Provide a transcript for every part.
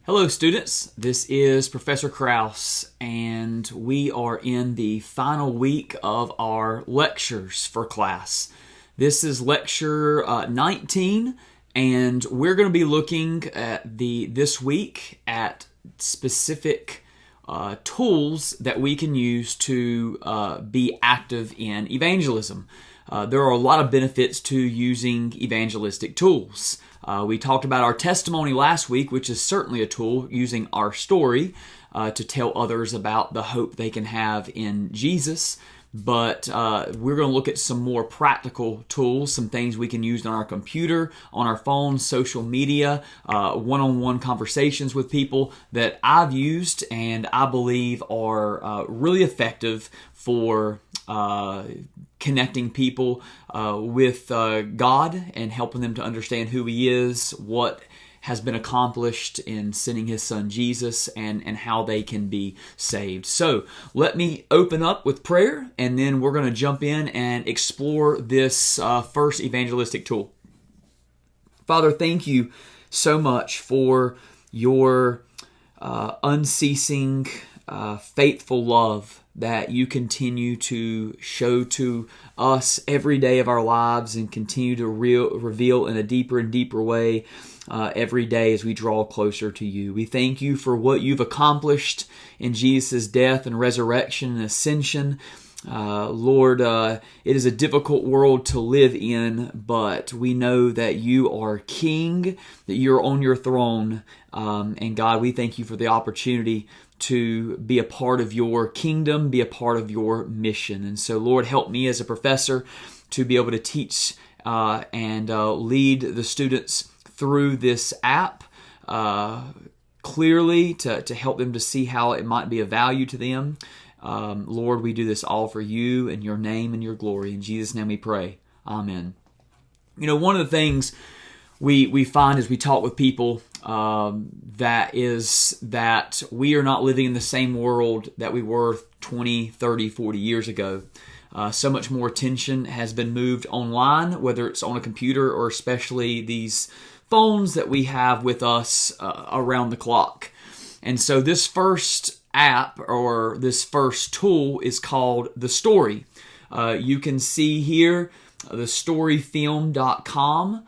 Hello students, this is Professor Kraus and we are in the final week of our lectures for class. This is lecture 19 and we're going to be looking at this week at specific tools that we can use to be active in evangelism. There are a lot of benefits to using evangelistic tools. We talked about our testimony last week, which is certainly a tool, using our story to tell others about the hope they can have in Jesus. But we're going to look at some more practical tools, some things we can use on our computer, on our phone, social media, one-on-one conversations with people that I've used and I believe are really effective for connecting people with God and helping them to understand who He is, what has been accomplished in sending His Son Jesus, and how they can be saved. So let me open up with prayer, and then we're going to jump in and explore this first evangelistic tool. Father, thank you so much for your unceasing, faithful love that you continue to show to us every day of our lives and continue to reveal in a deeper and deeper way every day as we draw closer to you. We thank you for what you've accomplished in Jesus' death and resurrection and ascension. Lord, it is a difficult world to live in, but we know that you are King, that you're on your throne. And God, we thank you for the opportunity to be a part of your kingdom, be a part of your mission. And so, Lord, help me as a professor to be able to teach and lead the students through this app clearly to help them to see how it might be of value to them. Lord, we do this all for you and your name and your glory. In Jesus' name we pray. Amen. You know, one of the things we find as we talk with people that we are not living in the same world that we were 20, 30, 40 years ago. So much more attention has been moved online, whether it's on a computer or especially these phones that we have with us around the clock. And so this first app or this first tool is called The Story. You can see here thestoryfilm.com.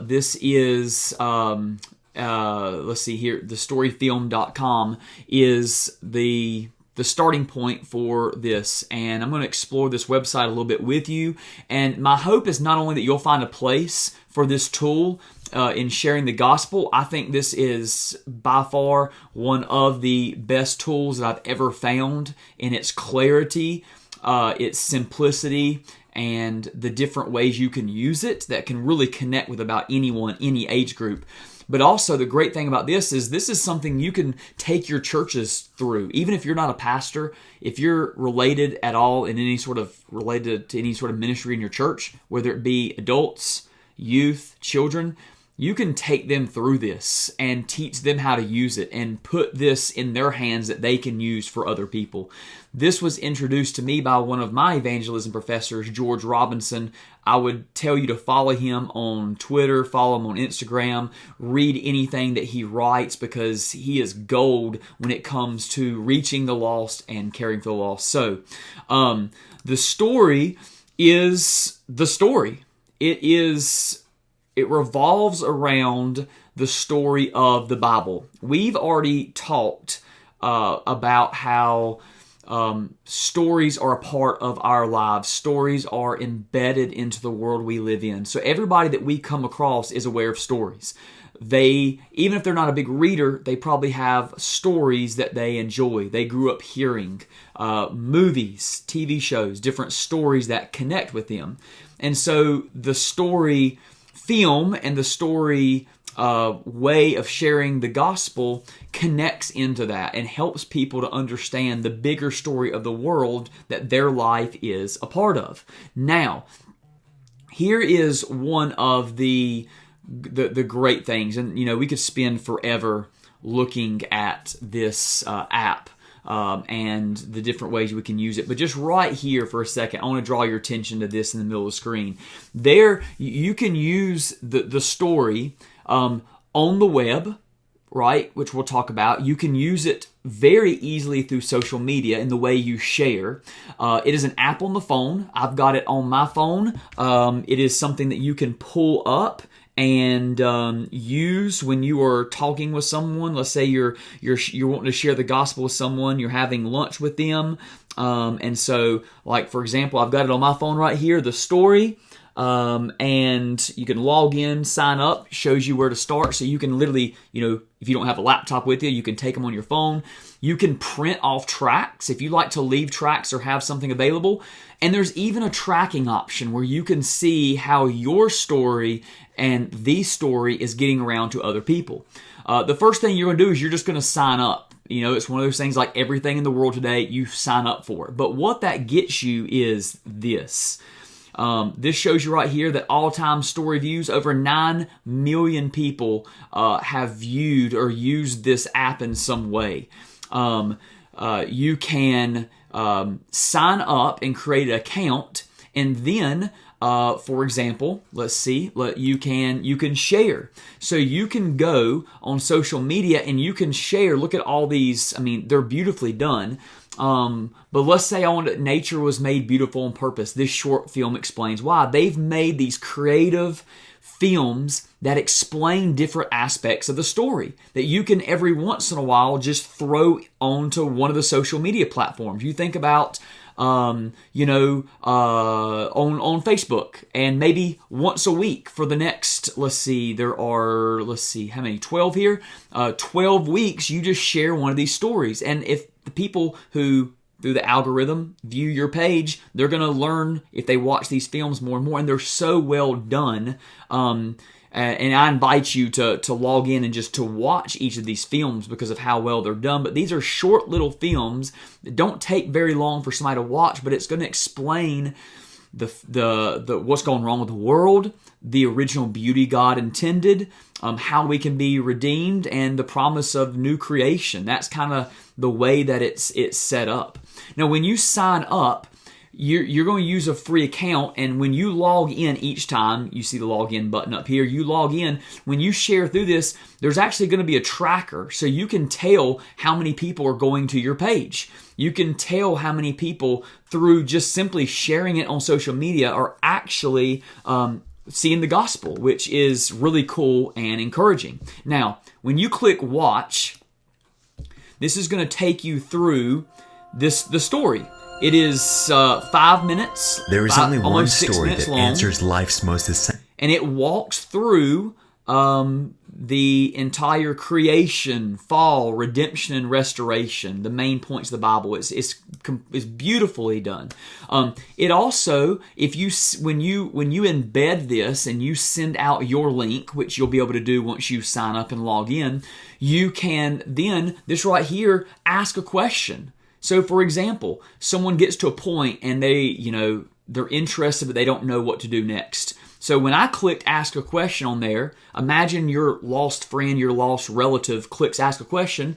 This is, let's see here, thestoryfilm.com is the starting point for this. And I'm going to explore this website a little bit with you. And my hope is not only that you'll find a place for this tool in sharing the gospel. I think this is by far one of the best tools that I've ever found in its clarity, its simplicity, and the different ways you can use it that can really connect with about anyone, any age group. But also the great thing about this is something you can take your churches through. Even if you're not a pastor, if you're related at all in related to any sort of ministry in your church, whether it be adults, youth, children, you can take them through this and teach them how to use it and put this in their hands that they can use for other people. This was introduced to me by one of my evangelism professors, George Robinson. I would tell you to follow him on Twitter, follow him on Instagram, read anything that he writes because he is gold when it comes to reaching the lost and caring for the lost. So, the story is the story. It revolves around the story of the Bible. We've already talked about how stories are a part of our lives. Stories are embedded into the world we live in. So everybody that we come across is aware of stories. Even if they're not a big reader, they probably have stories that they enjoy. They grew up hearing movies, TV shows, different stories that connect with them. And so the story film and the story way of sharing the gospel connects into that and helps people to understand the bigger story of the world that their life is a part of. Now, here is one of the great things, and we could spend forever looking at this app and the different ways we can use it. But just right here for a second, I want to draw your attention to this in the middle of the screen. There, you can use the story on the web right, which we'll talk about, you can use it very easily through social media in the way you share. It is an app on the phone. I've got it on my phone. It is something that you can pull up and use when you are talking with someone. Let's say you're wanting to share the gospel with someone, you're having lunch with them, and so, like, for example, I've got it on my phone right here, the story. And you can log in, sign up, shows you where to start. So you can literally, if you don't have a laptop with you, you can take them on your phone. You can print off tracks if you like to leave tracks or have something available. And there's even a tracking option where you can see how your story and the story is getting around to other people. The first thing you're going to do is you're just going to sign up. It's one of those things like everything in the world today, you sign up for. But what that gets you is this. This shows you right here that all-time story views, over 9 million people have viewed or used this app in some way. You can sign up and create an account, and then, for example, let's see, you can share. So you can go on social media and you can share. Look at all these. I mean, they're beautifully done. But let's say nature was made beautiful on purpose. This short film explains why. They've made these creative films that explain different aspects of the story that you can every once in a while just throw onto one of the social media platforms. You think about, on Facebook, and maybe once a week for the next, how many, 12 here? 12 weeks, you just share one of these stories. And if the people who, through the algorithm, view your page, they're going to learn if they watch these films more and more, and they're so well done. And I invite you to log in and just to watch each of these films because of how well they're done. But these are short little films that don't take very long for somebody to watch, but it's going to explain the what's going wrong with the world, the original beauty God intended, how we can be redeemed, and the promise of new creation. That's kind of the way that it's set up. Now, when you sign up, you're going to use a free account, and when you log in each time, you see the login button up here, you log in. When you share through this, there's actually going to be a tracker, so you can tell how many people are going to your page. You can tell how many people, through just simply sharing it on social media, are actually seeing the gospel, which is really cool and encouraging. Now, when you click watch, this is going to take you through the story. It is 5 minutes. There is only one story that long, answers life's most essential. and it walks through the entire creation, fall, redemption, and restoration. The main points of the Bible. It's beautifully done. It also, when you embed this and you send out your link, which you'll be able to do once you sign up and log in, you can then, this right here, ask a question. So, for example, someone gets to a point and they're interested, but they don't know what to do next. So when I clicked ask a question on there, imagine your lost friend, your lost relative clicks ask a question.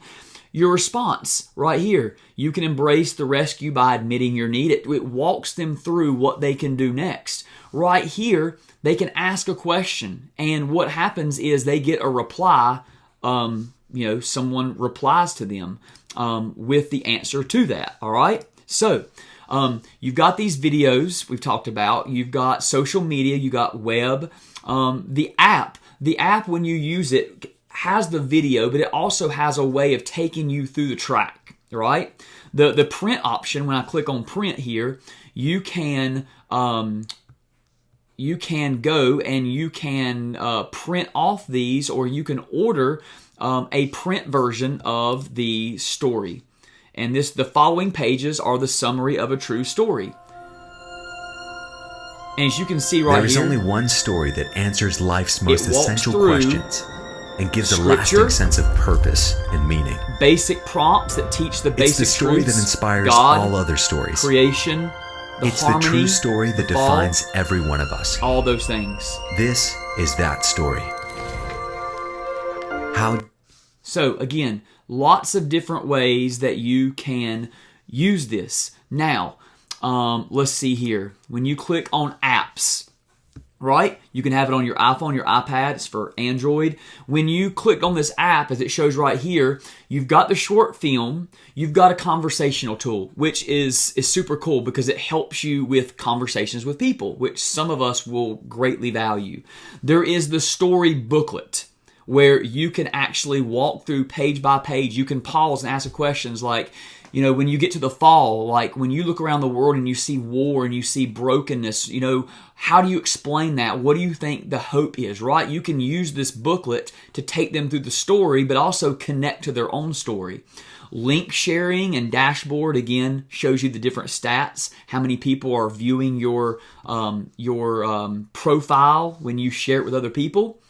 Your response right here, you can embrace the rescue by admitting your need. It walks them through what they can do next. Right here, they can ask a question, and what happens is they get a reply. Someone replies to them with the answer to that. All right. So you've got these videos we've talked about. You've got social media. You got web. The app, when you use it, has the video, but it also has a way of taking you through the track. Right. The print option. When I click on print here, you can go and you can print off these, or you can order a print version of the story. And the following pages are the summary of a true story. And as you can see right here, there is only one story that answers life's most essential questions and gives Scripture, a lasting sense of purpose and meaning. Basic prompts that teach the basic truths. It's the story that inspires God, all other stories. Creation, it's harmony, the true story that defines every one of us. All those things. This is that story. So again, lots of different ways that you can use this. Now, let's see here. When you click on apps, right? You can have it on your iPhone, your iPad. It's for Android. When you click on this app, as it shows right here, you've got the short film, you've got a conversational tool, which is super cool because it helps you with conversations with people, which some of us will greatly value. There is the story booklet, where you can actually walk through page by page. You can pause and ask questions like, when you get to the fall, like when you look around the world and you see war and you see brokenness, how do you explain that? What do you think the hope is, right? You can use this booklet to take them through the story, but also connect to their own story. Link sharing and dashboard, again, shows you the different stats, how many people are viewing your profile when you share it with other people.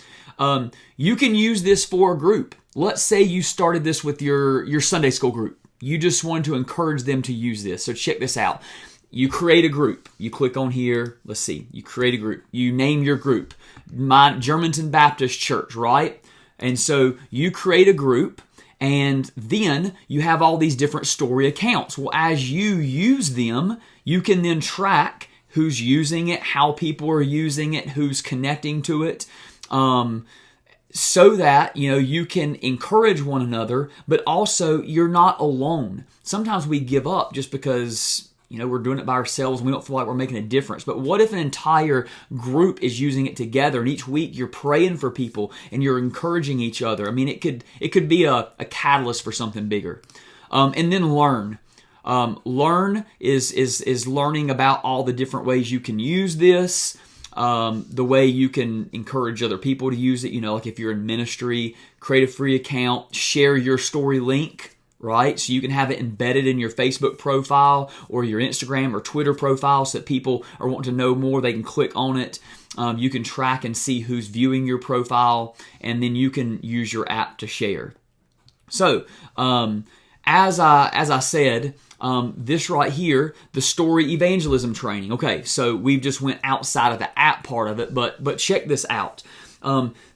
You can use this for a group. Let's say you started this with your Sunday school group. You just wanted to encourage them to use this. So check this out. You create a group. You click on here. Let's see. You create a group. You name your group. My Germantown Baptist Church, right? And so you create a group, and then you have all these different story accounts. Well, as you use them, you can then track who's using it, how people are using it, who's connecting to it. So that, you can encourage one another, but also you're not alone. Sometimes we give up just because, we're doing it by ourselves and we don't feel like we're making a difference. But what if an entire group is using it together, and each week you're praying for people and you're encouraging each other? I mean, it could be a catalyst for something bigger. And then learn. Learn is learning about all the different ways you can use this. The way you can encourage other people to use it, like if you're in ministry, create a free account, share your story link, right? So you can have it embedded in your Facebook profile or your Instagram or Twitter profile so that people are wanting to know more. They can click on it. You can track and see who's viewing your profile, and then you can use your app to share. So, as I said, this right here, the story evangelism training. Okay, so we've just went outside of the app part of it, but check this out.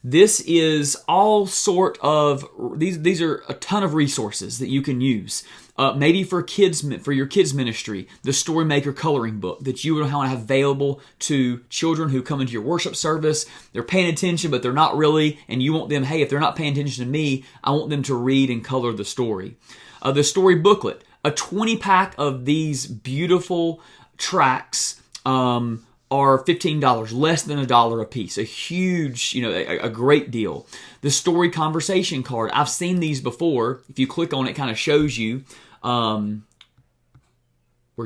This is all sort of, these are a ton of resources that you can use. Maybe for your kids ministry, the Storymaker coloring book that you would want to have available to children who come into your worship service. They're paying attention, but they're not really, and you want them, hey, if they're not paying attention to me, I want them to read and color the story. The story booklet, a 20-pack of these beautiful tracts are $15, less than $1 a piece. A huge, a great deal. The story conversation card, I've seen these before. If you click on it, it kind of shows you. Where's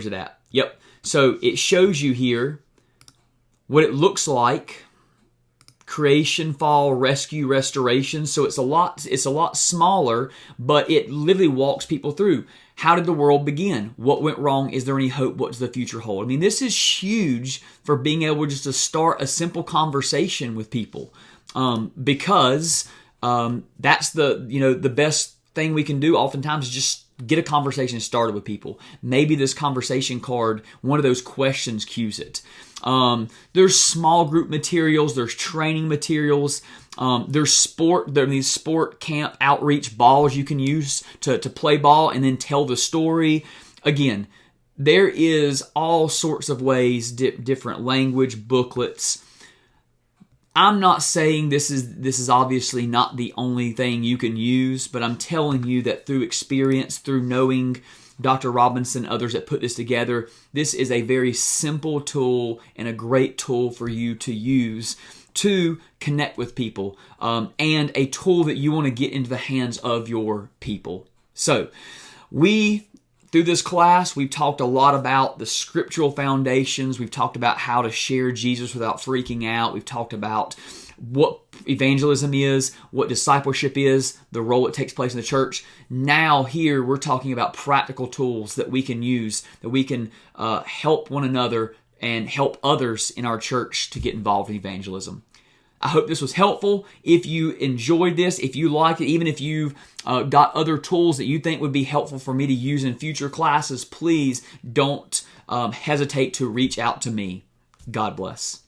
it at? Yep. So it shows you here what it looks like. Creation, fall, rescue, restoration. So it's a lot smaller, but it literally walks people through. How did the world begin? What went wrong? Is there any hope? What does the future hold? I mean, this is huge for being able just to start a simple conversation with people, because that's the best thing we can do. Oftentimes, is just get a conversation started with people. Maybe this conversation card, one of those questions cues it. There's small group materials. There's training materials. There's these sport camp outreach balls you can use to play ball and then tell the story. Again, there is all sorts of ways, different language, booklets. I'm not saying this is obviously not the only thing you can use, but I'm telling you that through experience, through knowing Dr. Robinson, others that put this together, this is a very simple tool and a great tool for you to use to connect with people, and a tool that you want to get into the hands of your people. So, through this class, we've talked a lot about the scriptural foundations. We've talked about how to share Jesus without freaking out. We've talked about what evangelism is, what discipleship is, the role it takes place in the church. Now here we're talking about practical tools that we can use, that we can help one another and help others in our church to get involved in evangelism. I hope this was helpful. If you enjoyed this, if you liked it, even if you've got other tools that you think would be helpful for me to use in future classes, please don't hesitate to reach out to me. God bless.